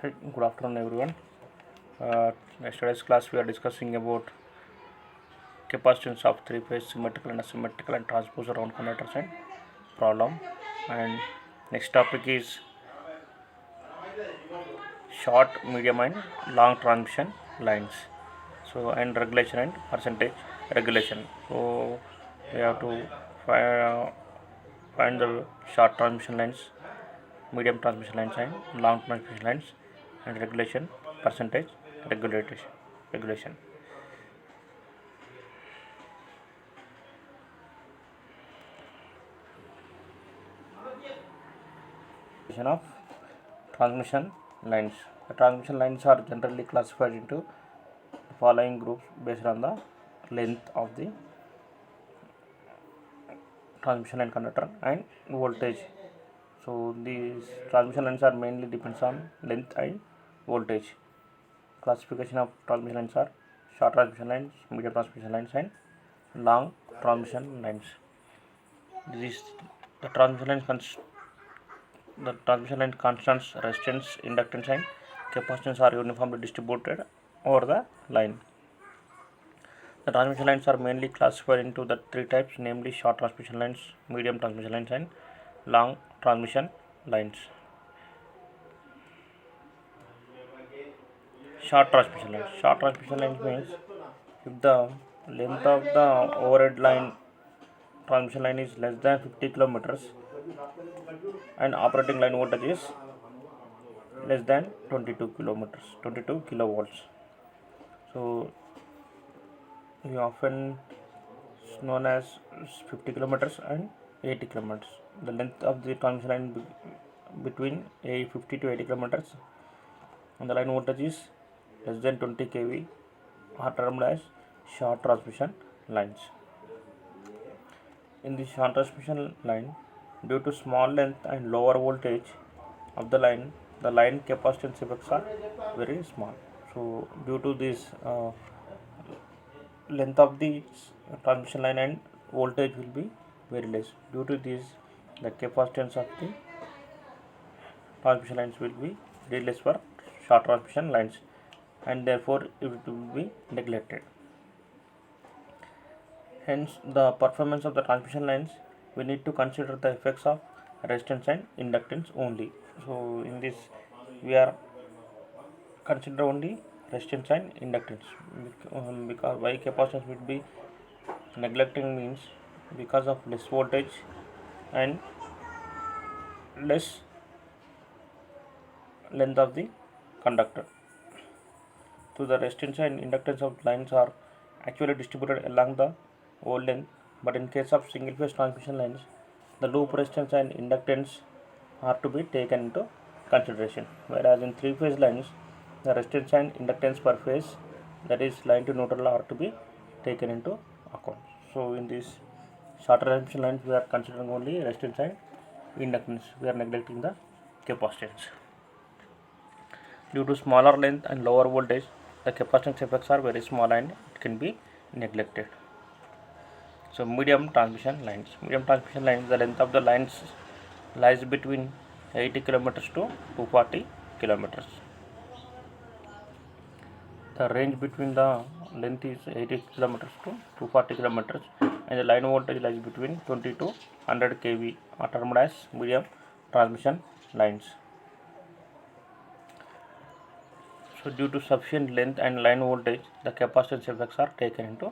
Hey, good afternoon, everyone. Yesterday's class we are discussing about capacitance of three-phase symmetrical and asymmetrical and transposer around conductors and problem. And next topic is short, medium, and long transmission lines. So and regulation and percentage regulation. So we have to find the short transmission lines, medium transmission lines, and long transmission lines, and regulation percentage regulation. Of transmission lines. The transmission lines are generally classified into the following groups based on the length of the transmission line conductor and voltage. So these transmission lines are mainly depends on length and voltage. Classification of transmission lines are short transmission lines, medium transmission lines, and long transmission lines. These the transmission line constants, resistance, inductance, and capacitance are uniformly distributed over the line. The transmission lines are mainly classified into the three types, namely short transmission lines, medium transmission lines, and long transmission lines. Short transmission lines. Short transmission lines means if the length of the overhead line transmission line is less than 50 kilometers and operating line voltage is less than 22 kilovolts. So we often known as 50 kilometers and 80 kilometers. The length of the transmission line between 50 to 80 kilometers and the line voltage is less than 20 kV are termed as short transmission lines. In the short transmission line, due to small length and lower voltage of the line capacitance effects are very small. So due to this length of the transmission line and voltage will be very less. Due to this, the capacitance of the transmission lines will be very less for short transmission lines, and therefore it will be neglected. Hence, the performance of the transmission lines, we need to consider the effects of resistance and inductance only. So in this, we are consider only resistance and inductance, because why capacitance will be neglecting means because of less voltage and less length of the conductor. So the resistance and inductance of lines are actually distributed along the whole length, but in case of single phase transmission lines, the loop resistance and inductance are to be taken into consideration, whereas in three phase lines, the resistance and inductance per phase, that is line to neutral, are to be taken into account. So in this shorter transmission lines, we are considering only resistance and inductance, we are neglecting the capacitance. Due to smaller length and lower voltage, the capacitance effects are very small and it can be neglected. So medium transmission lines. Medium transmission lines, the length of the lines lies between 80 kilometers to 240 kilometers. The range between the length is 80 kilometers to 240 kilometers, and the line voltage lies between 20 to 100 kV, are termed as medium transmission lines. So due to sufficient length and line voltage, the capacitance effects are taken into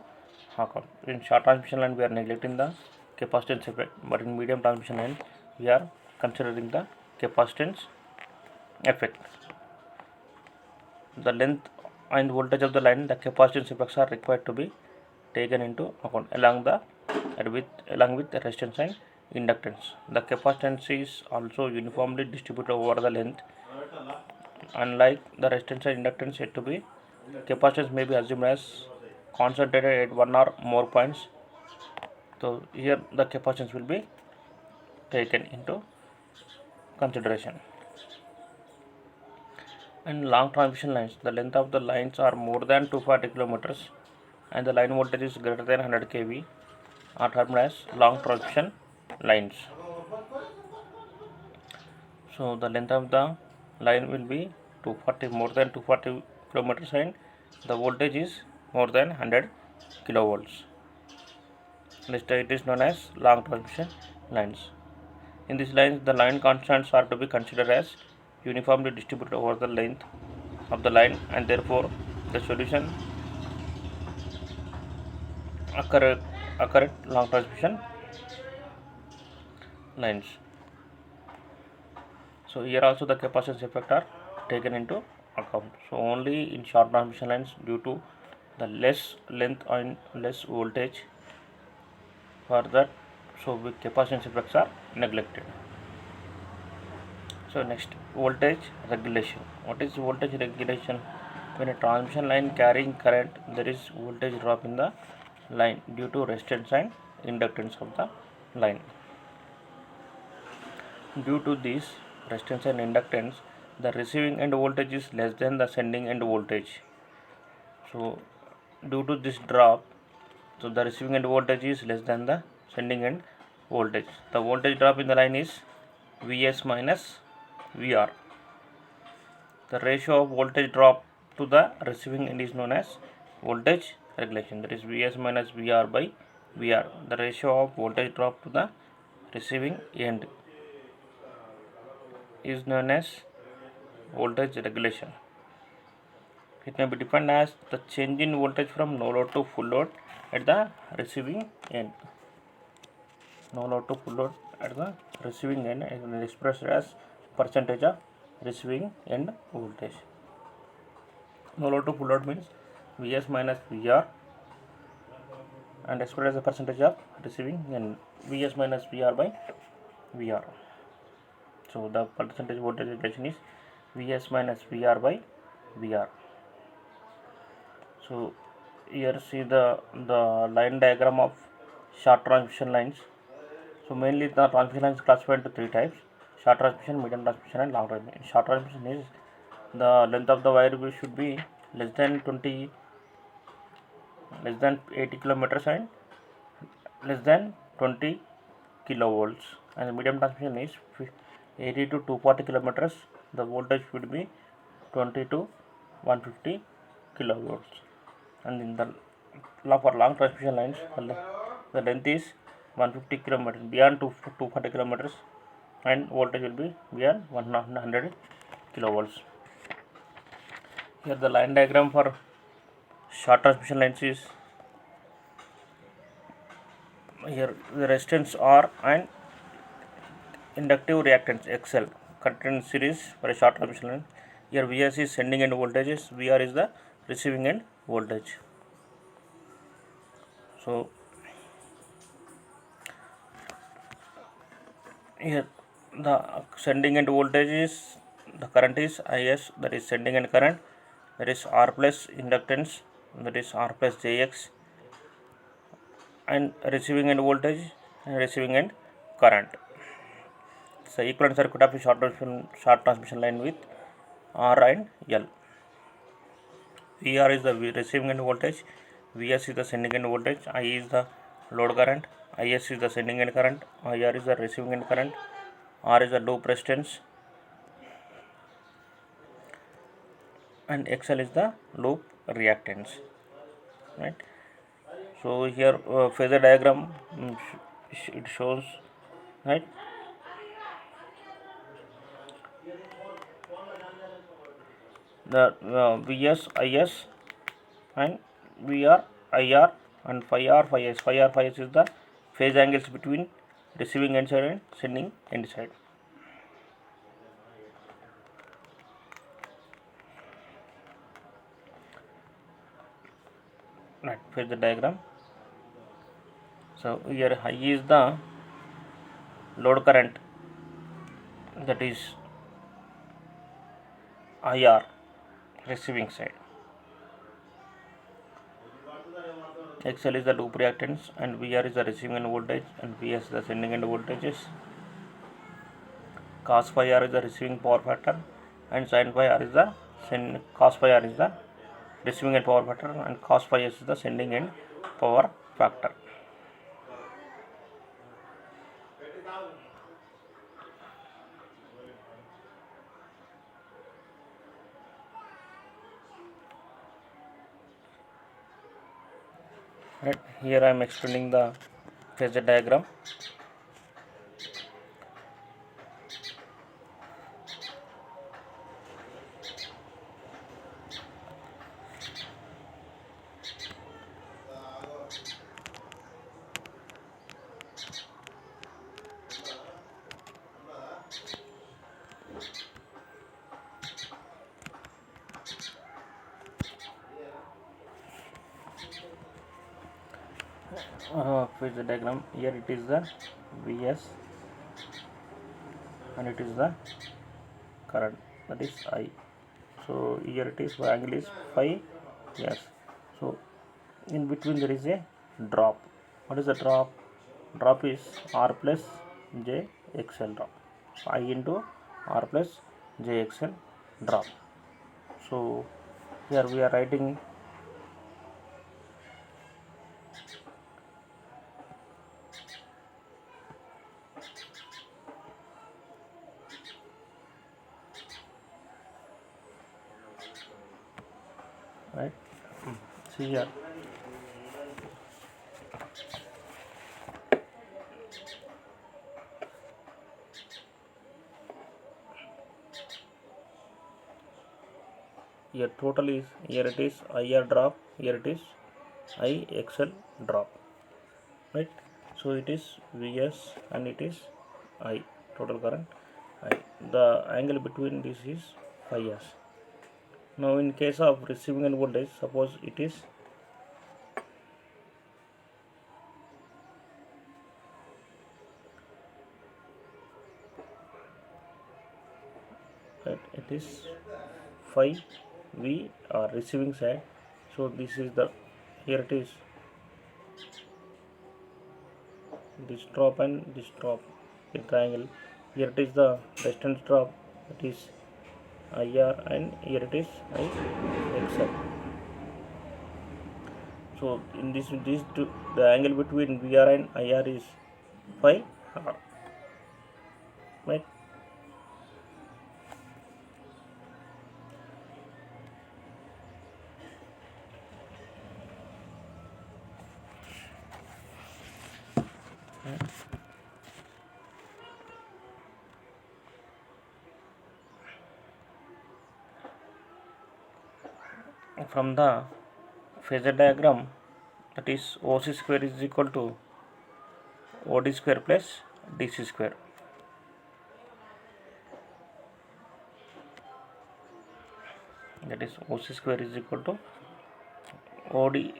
account. In short transmission line, we are neglecting the capacitance effect, but in medium transmission line, we are considering the capacitance effect. The length and voltage of the line, the capacitance effects are required to be taken into account along with the resistance and inductance. The capacitance is also uniformly distributed over the length. Unlike the resistance and inductance yet to be, capacitance may be assumed as concentrated at one or more points. So here the capacitance will be taken into consideration. In long transmission lines, the length of the lines are more than 240 kilometers and the line voltage is greater than 100 kV, are termed as long transmission lines. So the length of the line will be 240 more than 240 kilometers and the voltage is more than 100 kilovolts. It is known as long transmission lines. In these lines, the line constants are to be considered as uniformly distributed over the length of the line, and therefore the solution occur at long transmission lines. So here also the capacitance effect are taken into account. So only in short transmission lines, due to the less length and less voltage, for that, so the capacitance effects are neglected. So next, voltage regulation. What is voltage regulation? When a transmission line carrying current, there is voltage drop in the line due to resistance and inductance of the line. Due to this resistance and inductance, the receiving end voltage is less than the sending end voltage. So due to this drop, so the receiving end voltage is less than the sending end voltage. The voltage drop in the line is Vs minus Vr. The ratio of voltage drop to the receiving end is known as voltage regulation. That is Vs minus Vr by Vr. The ratio of voltage drop to the receiving end is known as voltage regulation. It may be defined as the change in voltage from no load to full load at the receiving end. No load to full load at the receiving end is expressed as percentage of receiving end voltage. No load to full load means Vs minus Vr and expressed as a percentage of receiving end, Vs minus Vr by Vr. So the percentage voltage regulation is Vs minus Vr by Vr. So here see the line diagram of short transmission lines. So mainly the transmission lines classified into three types: short transmission, medium transmission, and long transmission. Short transmission is the length of the wire should be less than 80 kilometers and less than 20 kilovolts, and the medium transmission is 80 to 240 kilometers. The voltage should be 20 to 150 kilovolts, and in the for long transmission lines, the length is 150 kilometers, beyond 240 kilometers, and voltage will be beyond 100 kilovolts. Here the line diagram for short transmission lines is here the resistance R and inductive reactance XL contained series for a short transmission line. Here Vs is sending end voltages, Vr is the receiving end voltage. So here the sending end voltage is, the current is Is, that is sending end current, that is R plus inductance, that is R plus Jx, and receiving end voltage and receiving end current. So equivalent circuit of a short transmission line with R and L. Vr is the receiving end voltage, Vs is the sending end voltage, I is the load current, Is is the sending end current, Ir is the receiving end current, R is the loop resistance, and XL is the loop reactance. Right. So here phasor diagram it shows, right, the Vs, Is, and Vr, Ir, and phi R, phi S. Phi R, phi S is the phase angles between receiving end side and sending end side. Right, phasor diagram. So here I is the load current, that is IR, receiving side. XL is the loop reactance, and Vr is the receiving end voltage, and Vs is the sending end voltages. Cos phi R is the receiving power factor, and sin phi R is the cos phi R is the receiving end power factor, and cos phi S is the sending end power factor. Right, here I am explaining the phasor diagram. Phasor diagram, here it is the Vs and it is the current, that is I. So here it is angle is phi. Yes. So in between there is a drop. What is the drop? Drop is R plus J XL drop. So I into R plus J XL drop. So here we are writing right. See here. Here total is, here it is IR drop, here it is IXL drop, right? So it is Vs and it is I, total current I. The angle between this is phi s. Now in case of receiving end voltage, suppose it is right, it is phi V receiving side. So this is the, here it is this drop and this drop in triangle. Here it is the distance drop, it is IR, and here it is IXL. So in this two, the angle between VR and IR is phi r, right? From the phasor diagram, that is OC square is equal to OD square plus DC square. That is OC square is equal to OD.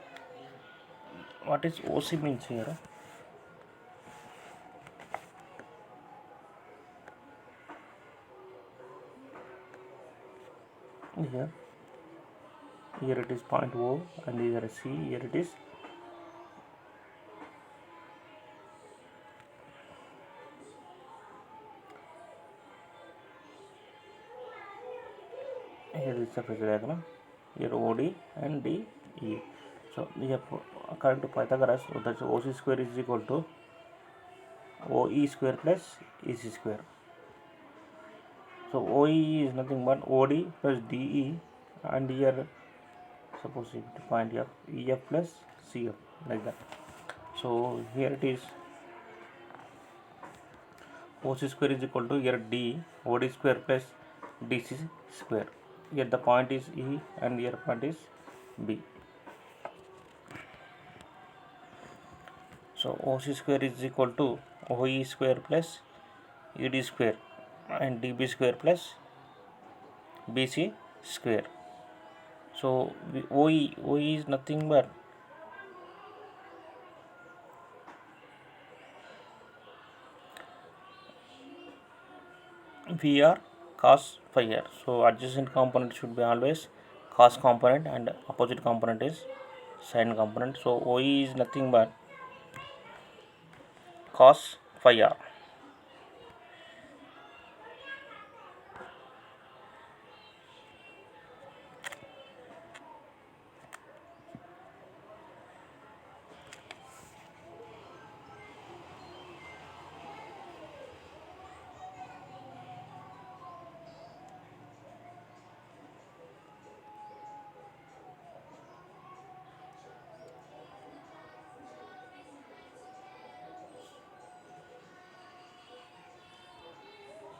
What is OC means here? Here, here it is point O and here is C. Here it is the phasor diagram. Here OD and DE. So here according to Pythagoras, so that's OC square is equal to OE square plus EC square. So OE is nothing but OD plus DE, and here suppose if the point F, EF plus CF, like that. So here it is OC square is equal to here D OD square plus DC square. Here the point is E and here point is B. So OC square is equal to OE square plus ED square and DB square plus BC square. So OE is nothing but VR cos phi r. So adjacent component should be always cos component and opposite component is sin component. So OE is nothing but cos phi r.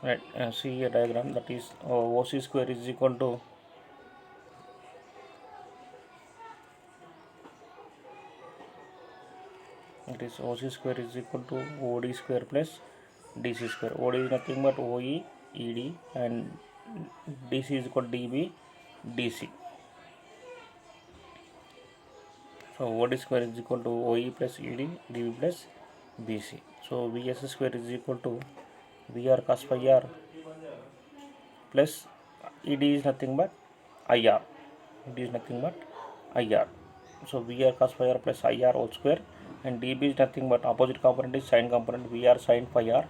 Right, see a diagram, that is OC square is equal to OC square is equal to OD square plus DC square. OD is nothing but OE ED, and DC is equal to DB DC. So OD square is equal to OE plus ED DB plus BC. So VS square is equal to VR cos phi R plus ED is nothing but IR. It is nothing but IR. So VR cos phi R plus IR whole square, and DB is nothing but opposite component is sine component, VR sin phi R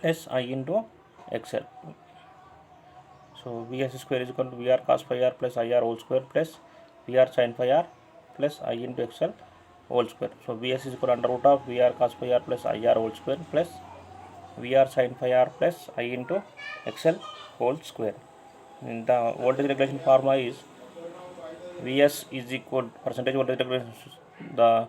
plus I into XL. So VS square is equal to VR cos phi R plus IR whole square plus VR sin phi R plus I into XL whole square. So VS is equal to under root of VR cos phi R plus IR whole square plus VR sin phi R plus I into XL whole square. And the voltage regulation formula is Vs is equal percentage voltage regulation, the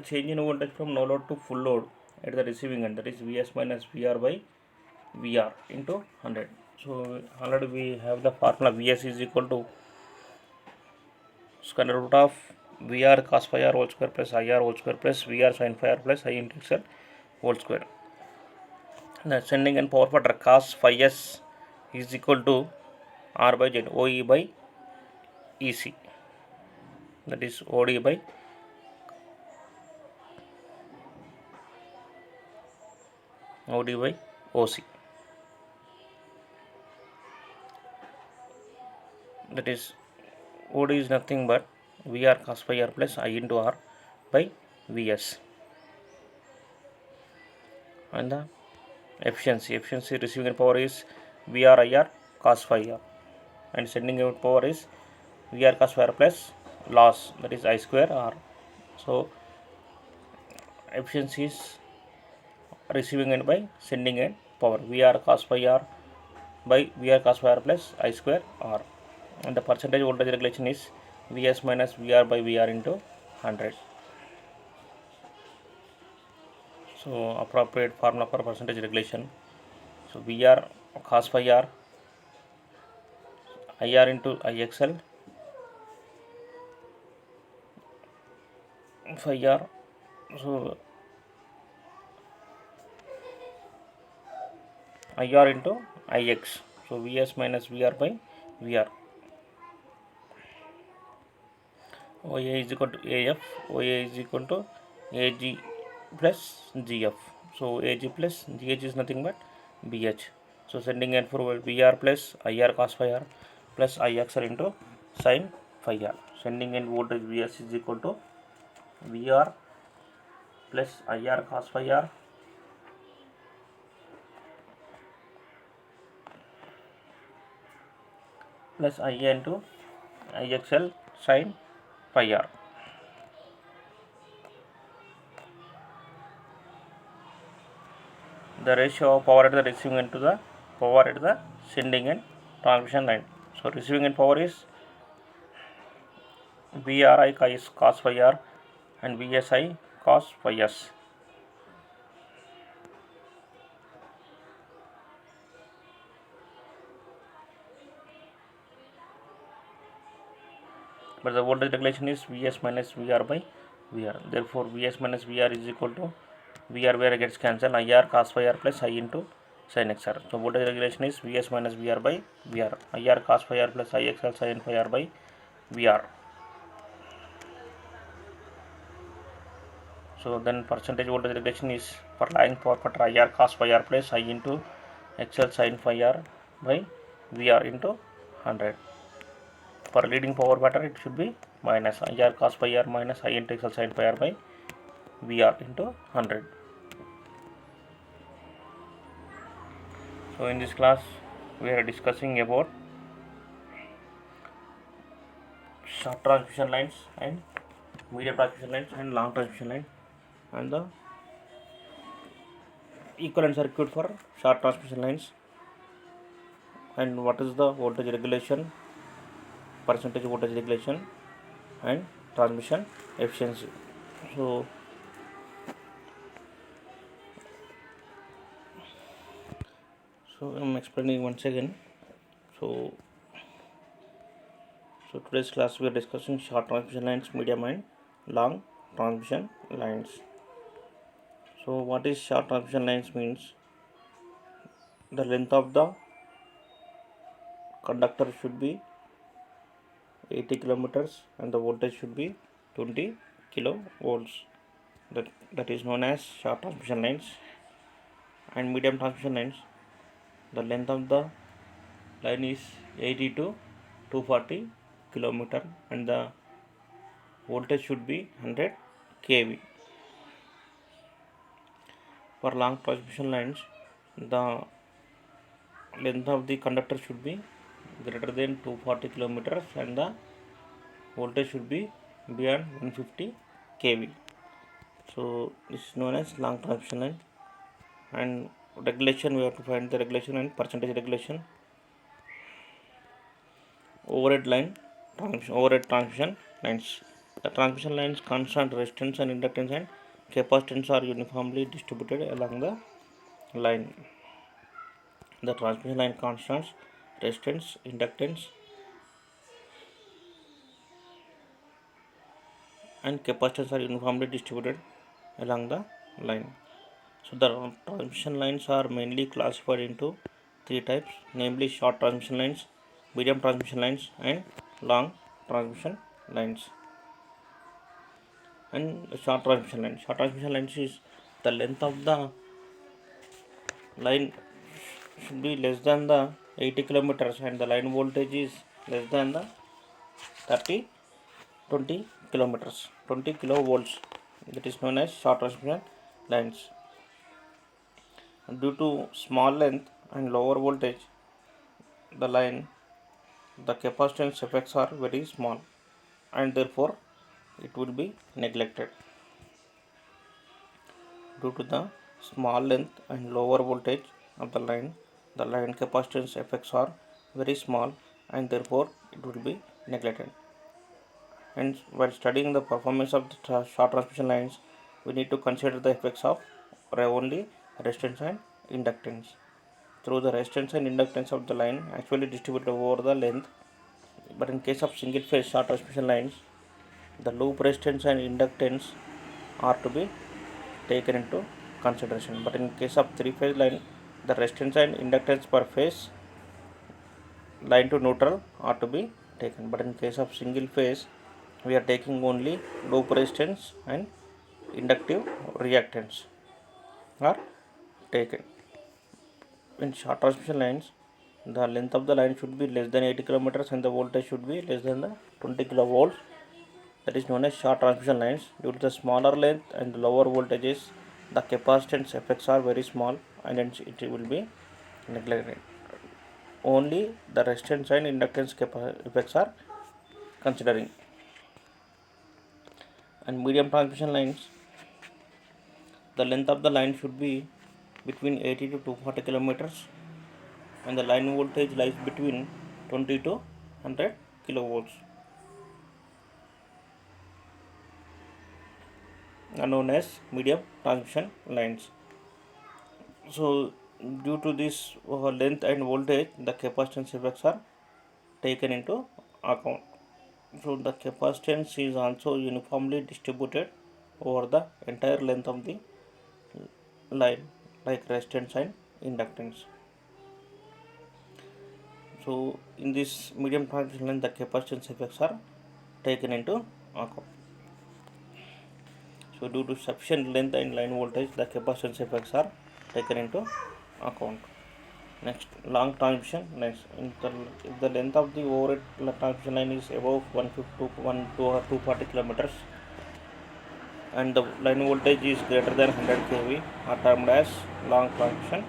change in voltage from no load to full load at the receiving end, that is Vs minus Vr by Vr into 100. So already we have the formula Vs is equal to square root of Vr cos phi R whole square plus IR whole square plus Vr sin phi R plus I into XL whole square. The sending end power factor cos phi S is equal to R by Z, OE by EC, that is OD by OC, that is OD is nothing but VR cos phi R plus I into R by Vs. And the efficiency receiving end power is VR IR cos phi R, and sending out power is VR cos phi R plus loss, that is I square R. So efficiency is receiving end by sending end power, VR cos phi R by VR cos phi R plus I square R, and the percentage voltage regulation is Vs minus Vr by Vr into 100. So appropriate formula for percentage regulation. So Vr cos phi R IR into IXL phi R. So IR into IX. So Vs minus Vr by Vr. OA is equal to AF. OA is equal to AG plus GF. So AG plus GH is nothing but BH. So sending end for VR plus IR cos phi R plus IXL into sin phi R. Sending end voltage Vs is equal to VR plus IR cos phi R plus IA into IXL sin phi R. The ratio of power at the receiving end to the power at the sending end transmission line. So receiving end power is VRI cos phi R and VSI cos phi S. But the voltage regulation is Vs minus Vr by Vr. Therefore Vs minus Vr is equal to Vr gets cancelled, IR cos phi R plus I into sin XR. So voltage regulation is Vs minus Vr by Vr. IR cos phi R plus IXL sin phi R by Vr. So then percentage voltage regulation is for lagging power factor IR cos phi R plus I into XL sin phi R by Vr into 100. For leading power factor it should be minus IR cos phi R minus I into XL sin phi R by Vr into 100. So in this class we are discussing about short transmission lines and medium transmission lines and long transmission line, and the equivalent circuit for short transmission lines, and what is the voltage regulation, percentage voltage regulation, and transmission efficiency. So I'm explaining once again. So today's class we are discussing short transmission lines, medium and long transmission lines. So what is short transmission lines means the length of the conductor should be 80 kilometers and the voltage should be 20 kilovolts. That is known as short transmission lines. And medium transmission lines, the length of the line is 80 to 240 kilometer and the voltage should be 100 kV. For long transmission lines, the length of the conductor should be greater than 240 kilometers and the voltage should be beyond 150 kV. So this is known as long transmission line. And regulation, we have to find the regulation and percentage regulation. Overhead transmission lines. The transmission lines constant resistance and inductance and capacitance are uniformly distributed along the line. The transmission line constants, resistance, inductance and capacitance are uniformly distributed along the line. So the transmission lines are mainly classified into three types, namely short transmission lines, medium transmission lines and long transmission lines. And short transmission lines. Short transmission lines is the length of the line should be less than the 80 kilometers and the line voltage is less than the 20 kilometers, 20 kilovolts. That is known as short transmission lines. Due to small length and lower voltage, the line, the capacitance effects are very small and therefore it will be neglected. Due to the small length and lower voltage of the line capacitance effects are very small and therefore it will be neglected. Hence, while studying the performance of the short transmission lines, we need to consider the effects of only resistance and inductance. Through the resistance and inductance of the line actually distributed over the length, but in case of single phase short transmission lines, the loop resistance and inductance are to be taken into consideration. But in case of three phase line, the resistance and inductance per phase line to neutral are to be taken. But in case of single phase, we are taking only loop resistance and inductive reactance are taken. In short transmission lines, the length of the line should be less than 80 kilometers and the voltage should be less than the 20 kilovolts. That is known as short transmission lines. Due to the smaller length and lower voltages, the capacitance effects are very small and hence it will be neglected. Only the resistance and inductance effects are considering. And medium transmission lines, the length of the line should be between 80 to 240 kilometers and the line voltage lies between 20 to 100 kilovolts, are known as medium transmission lines. So due to this length and voltage, the capacitance effects are taken into account. So the capacitance is also uniformly distributed over the entire length of the line, like resistance and inductance. So in this medium transmission line, the capacitance effects are taken into account. So due to sufficient length and line voltage, the capacitance effects are taken into account. Next, long transmission lines. If the length of the overhead transmission line is above 150 or 240 kilometers and the line voltage is greater than 100 kV are termed as long transmission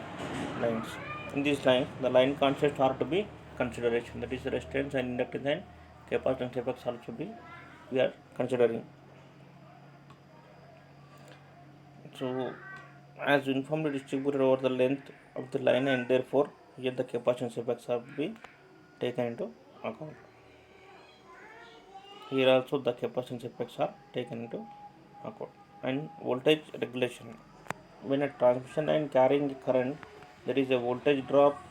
lines. In these lines, the line constants are to be consideration, that is resistance and inductance and capacitance effects also we are considering. So as uniformly distributed over the length of the line and therefore here the capacitance effects have to be taken into account. Here also the capacitance effects are taken into accord. And voltage regulation. When a transmission line carrying current, there is a voltage drop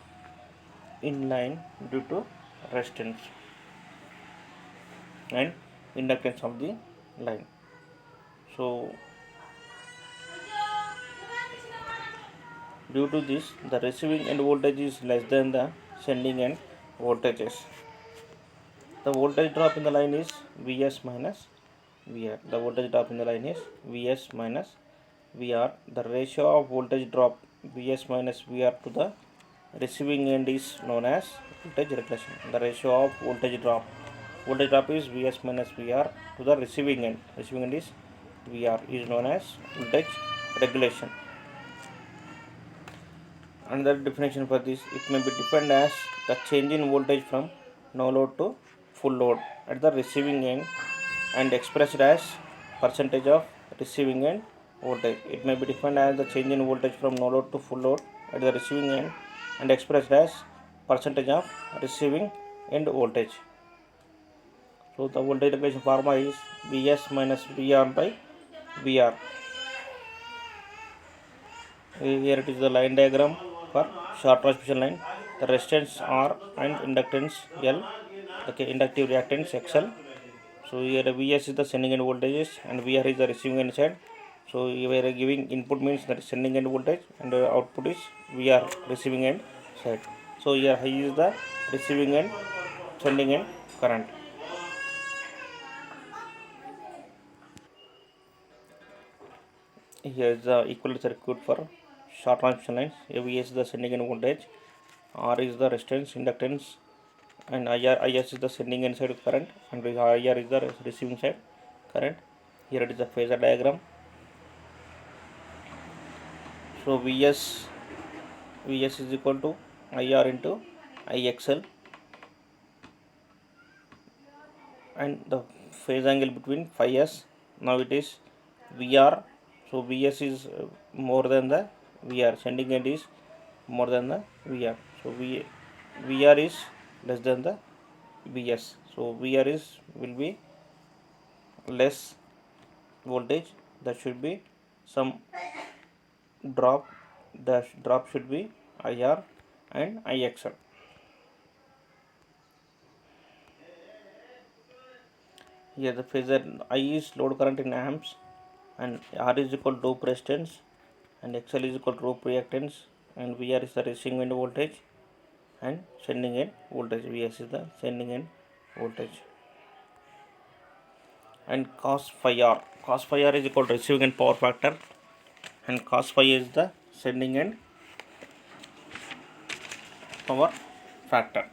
in line due to resistance and inductance of the line. So due to this, the receiving end voltage is less than the sending end voltages. The voltage drop in the line is Vs minus Vr. The voltage drop in the line is Vs minus Vr. The ratio of voltage drop Vs minus Vr to the receiving end is known as voltage regulation. The ratio of voltage drop is Vs minus Vr to the receiving end. Receiving end is Vr is known as voltage regulation. Another definition for this, it may be defined as the change in voltage from no load to full load at the receiving end and expressed as percentage of receiving end voltage. It may be defined as the change in voltage from no load to full load at the receiving end and expressed as percentage of receiving end voltage. So the voltage regulation formula is Vs minus Vr by Vr. Here it is the line diagram for short transmission line. The resistance R and inductance L, the inductive reactance XL. So here Vs is the sending end voltages and Vr is the receiving end side. So we are giving input means that is sending end voltage and output is Vr receiving end side. So here I is the receiving end sending end current. Here is the equivalent circuit for short transmission lines. Vs is the sending end voltage, R is the resistance, inductance, and Is is the sending end side current, and IR is the receiving side current. Here it is the phasor diagram. So Vs is equal to IR into IXL, and the phase angle between phi s. Now it is Vr. So Vs is more than the Vr. Sending end is more than the Vr. So Vr is less than the Vs. So Vr will be less voltage. There should be some drop. The drop should be IR and IXL. Here the phasor I is load current in amps, and R is equal to rope resistance, and XL is equal to rope reactance, and VR is the receiving end voltage and sending end voltage. Vs is the sending end voltage. And cos phi R is equal to receiving end power factor, and cos phi is the sending end power factor.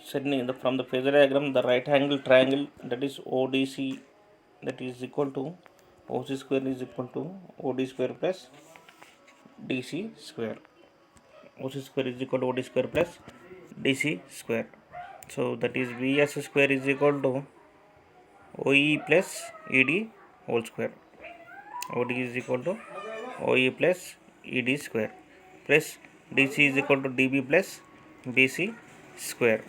Sending from the phasor diagram, the right angle triangle, that is ODC, that is equal to OC square is equal to OD square plus DC square. OC square is equal to OD square plus DC square. So that is Vs square is equal to OE plus ED whole square. OD is equal to OE plus ED square plus DC is equal to DB plus BC square.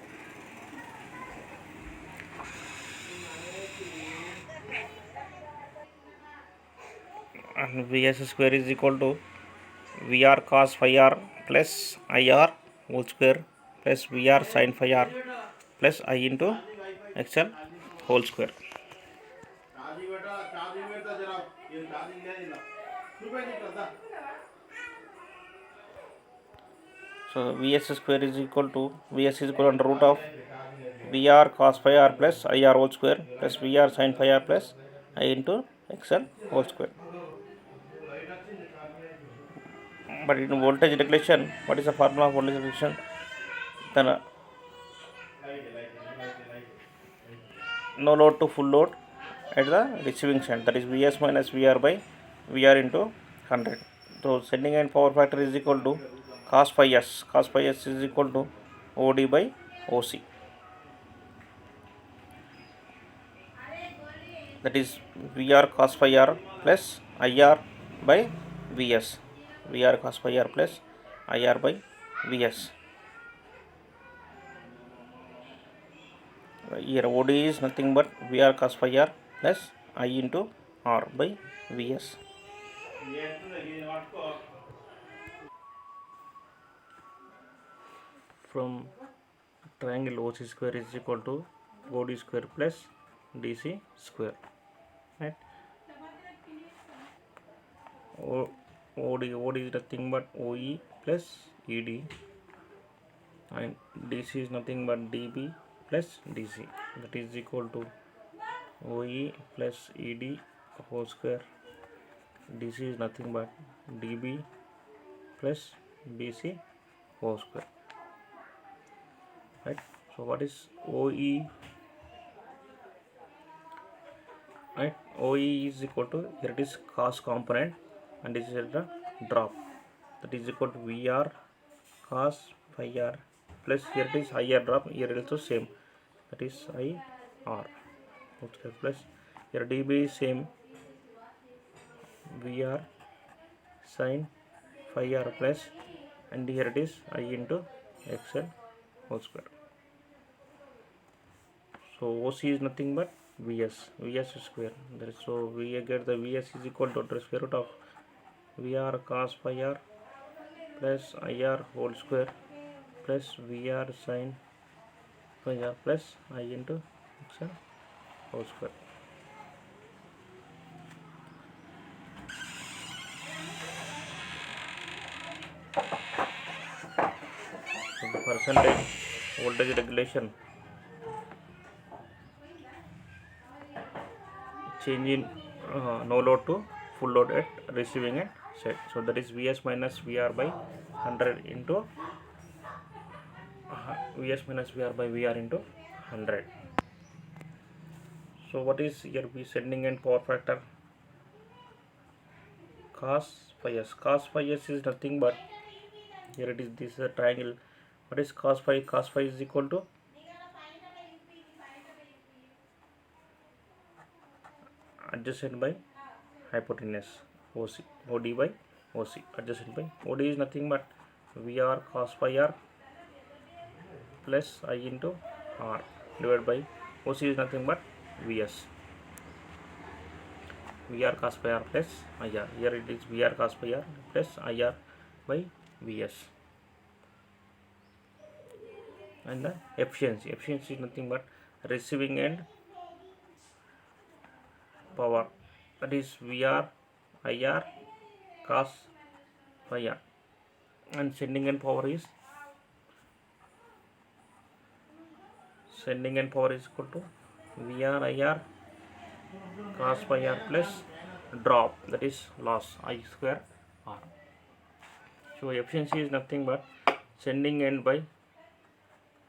And Vs square is equal to Vr cos phi r plus IR whole square plus Vr sin phi r plus I into XL whole square. So Vs square is equal to Vs is equal to under root of Vr cos phi r plus IR whole square plus Vr sin phi r plus I into XL whole square. But in voltage regulation, what is the formula of voltage regulation? Then no load to full load at the receiving side, that is Vs minus Vr by Vr into 100. So sending end power factor is equal to cos phi s. Cos phi s is equal to OD by OC. That is Vr cos phi r plus IR by Vs. Vr cos phi r plus IR by Vs. here OD is nothing but VR cos phi r plus I into R by Vs. From triangle OC square is equal to OD square plus DC square, right? OD is nothing but OE plus ED, and DC is nothing but DB plus DC, that is equal to OE plus ED whole square. DC is nothing but DB plus DC whole square, right? So what is OE? Right, OE is equal to, here it is cos component and this is the drop, that is equal to VR cos phi r plus here it is IR drop, here also same, that is IR plus here DB is same VR sin phi r plus, and here it is I into XL whole square. So OC is nothing but Vs square. So we get the Vs is equal to the square root of VR cos phi r plus IR whole square plus VR sin phi r plus I into XL whole square. So the percentage voltage regulation change in no load to full load at receiving and set. So that is Vs minus VR by 100 into Vs minus VR by VR into 100. So what is here we sending end power factor? Cos phi s. Cos phi s is nothing but, here it is, this is a triangle. What is cos phi? Cos phi is equal to adjacent by hypotenuse, OC, OD by OC, adjacent by OD is nothing but VR cos phi r plus I into R divided by OC is nothing but Vs, VR cos phi r plus IR, here it is VR cos phi r plus IR by Vs. And the efficiency is nothing but receiving end power, that is VR IR cos phi r, and sending end power is equal to VR IR cos phi r plus drop, that is loss I square R. So efficiency is nothing but sending end by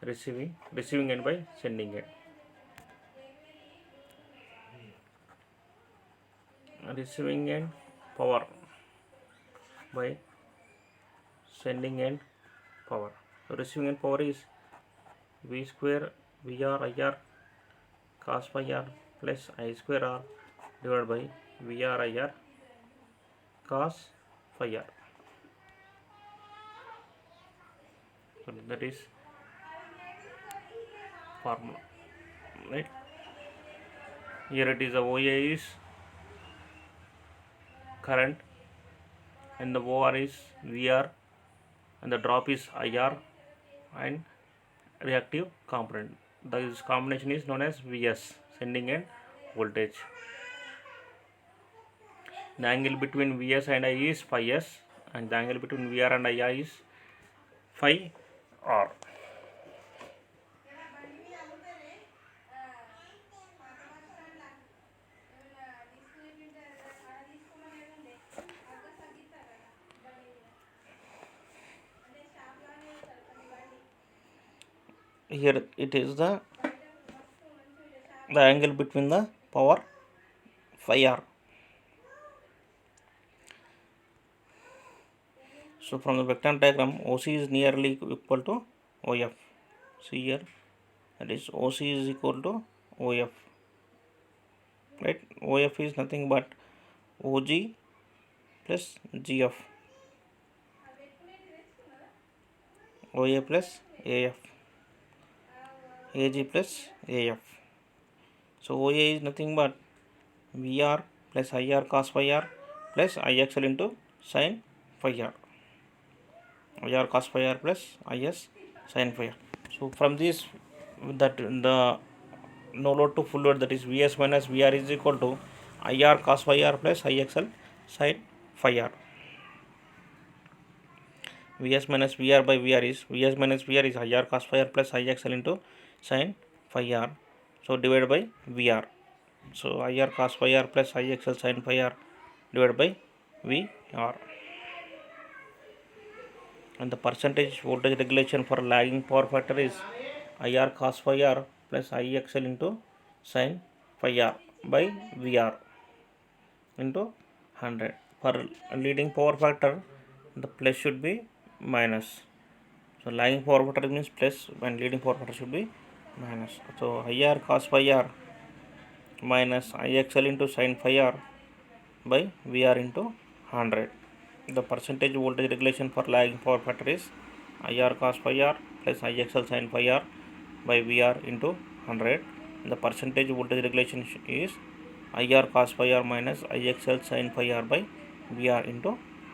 receiving end by sending end. Receiving end power by sending end power. So receiving end power is V square VR IR cos phi r plus I square R divided by VR IR cos phi r. So that is formula, right? Here it is, the OA is current and the OR is VR and the drop is IR and reactive component. This combination is known as Vs, sending end voltage. The angle between Vs and I is phi s, and the angle between VR and I is phi r. Here it is the angle between the power phi r. So from the vector diagram, OC is nearly equal to OF. See here, that is OC is equal to OF, right? OF is nothing but OG plus GF, OA plus AF. AG plus AF. So OA is nothing but VR plus IR cos phi R plus IXL into sin phi R. IR cos phi R plus IS sin phi R. So from this, that the no load to full load, that is Vs minus Vr is equal to IR cos phi R plus IXL sin phi R. Vs minus Vr by Vr is IR cos phi R plus IXL into sin phi R. So divided by Vr. So IR cos phi R plus IXL sin phi R divided by Vr. And the percentage voltage regulation for lagging power factor is IR cos phi R plus IXL into sin phi R by Vr into 100. For leading power factor, the plus should be minus. So lagging power factor means plus and leading power factor should be minus. So IR cos phi R minus IXL into sin phi R by Vr into 100. The percentage voltage regulation for lagging power factor is IR cos phi R plus IXL sin phi R by Vr into 100. The percentage voltage regulation is IR cos phi R minus IXL sin phi R by Vr into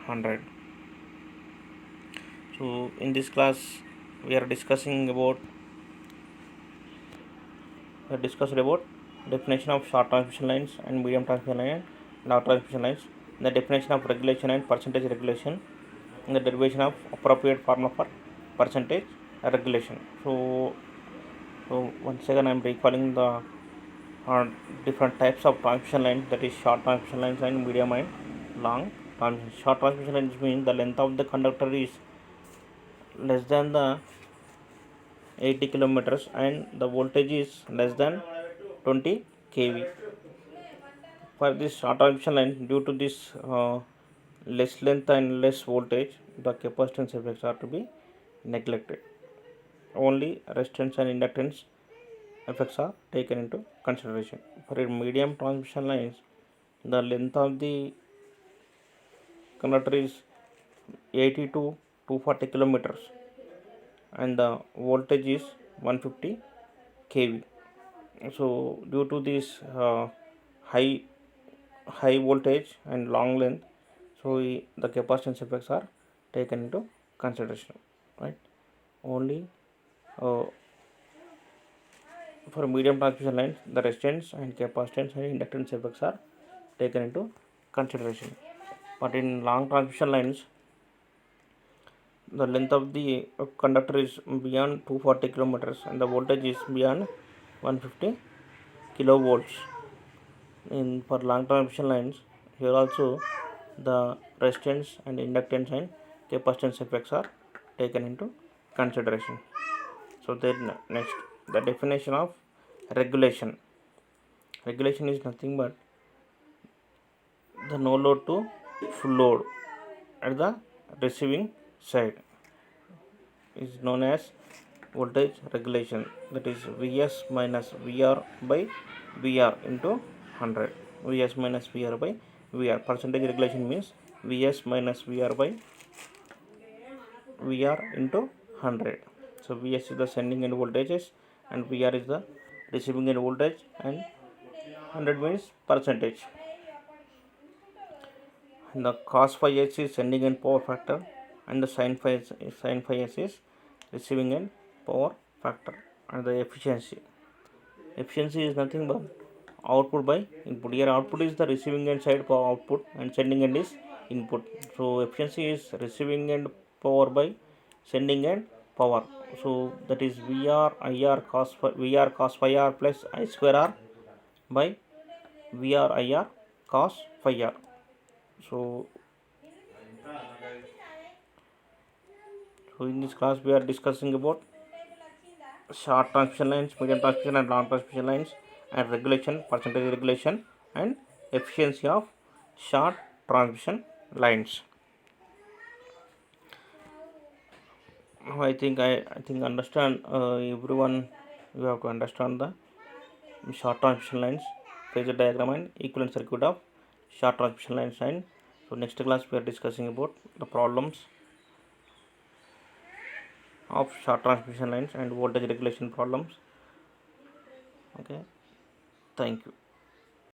100. So in this class we are discussing about definition of short transmission lines and medium transmission line and long transmission lines, the definition of regulation and percentage regulation, and the derivation of appropriate formula for percentage regulation. So once again I am recalling the different types of transmission lines, that is short transmission lines and medium and long transmission. Short transmission lines mean the length of the conductor is less than the 80 kilometers and the voltage is less than 20 kV. For this short transmission line, due to this less length and less voltage, the capacitance effects are to be neglected. Only resistance and inductance effects are taken into consideration. For medium transmission lines, the length of the conductor is 80 to 240 kilometers and the voltage is 150 kV. So due to this high voltage and long length, so the capacitance effects are taken into consideration, right? Only for medium transmission lines, the resistance and capacitance and inductance effects are taken into consideration. But in long transmission lines, the length of the conductor is beyond 240 kilometers and the voltage is beyond 150 kilovolts. For long transmission lines, here also the resistance and inductance and capacitance effects are taken into consideration. So then next, the definition of regulation. Regulation is nothing but the no load to full load at the receiving side is known as voltage regulation, that is Vs minus Vr by Vr into 100. Vs minus Vr by Vr. Percentage regulation means Vs minus Vr by Vr into 100. So Vs is the sending end voltages and Vr is the receiving end voltage and 100 means percentage. And the cos phi s is sending end power factor and the sin phi s is receiving end power factor. And the efficiency is nothing but output by input. Here output is the receiving end side power output and sending end is input. So efficiency is receiving end power by sending end power. So that is Vr cos phi R plus I square R by Vr cos phi R. So in this class we are discussing about short transmission lines, medium transmission and long transmission lines, and regulation, percentage regulation, and efficiency of short transmission lines. I think understand everyone. You have to understand the short transmission lines, phasor diagram, and equivalent circuit of short transmission lines. And so next class we are discussing about the problems of short transmission lines and voltage regulation problems. Okay, thank you.